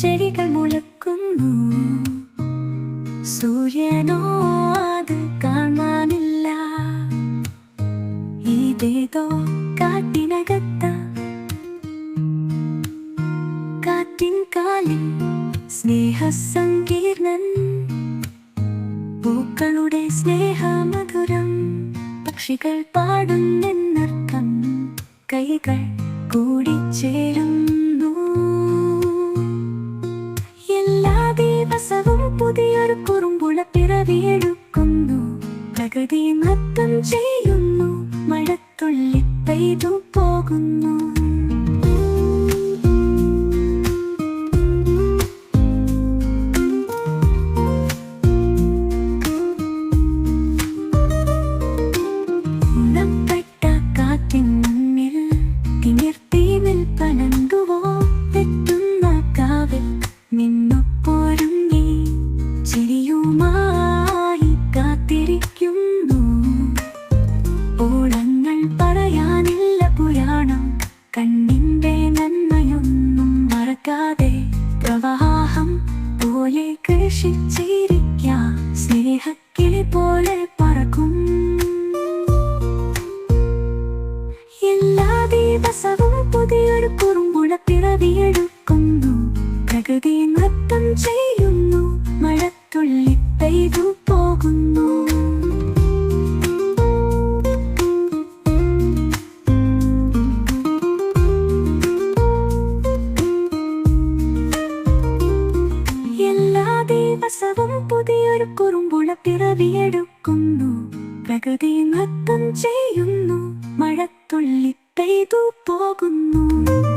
ചെടികൾ മുളക്കുന്നു. സൂര്യനോ അത് കാണാനില്ല. ഇതേതോ കാട്ടിനകത്ത കാറ്റിൻ കാലിൽ സ്നേഹസങ്കീർണൻ. പൂക്കളുടെ സ്നേഹമധുരം പക്ഷികൾ പാടുന്നെന്നർത്ഥം. കൈകൾ കൂടിച്ചേരുന്നു. എല്ലാ ദിവസവും പുതിയൊരു കുറുമ്പുള പിറവിയെടുക്കുന്നു. പ്രകൃതി നൃത്തം ചെയ്യുന്നു. മഴത്തുള്ളി പെയ്തു പോകുന്നു. ചിരിയുമായി കാത്തിരിക്കുന്നു. ഓളങ്ങൾ പറയാനില്ല പുരാണം. കണ്ണിന്റെ നന്മയൊന്നും മറക്കാതെ പ്രവാഹം പോലെ കൃഷിച്ചിരിക്കാം. സ്നേഹക്കിളി പോലെ പറക്കും. എല്ലാ ദിവസവും പുതിയൊരു കുറുമ്പുള പിറവിയെടുക്കുന്നു. പ്രകൃതി നൃത്തം ചെയ്യുന്നു. മഴത്തുള്ളി പെയ്തു പോകുന്നു. എല്ലാ ദിവസവും പുതിയൊരു കുറുമ്പുള പിറവിയെടുക്കുന്നു. പ്രകൃതി നൃത്തം ചെയ്യുന്നു. മഴത്തുള്ളി പെയ്തു പോകുന്നു.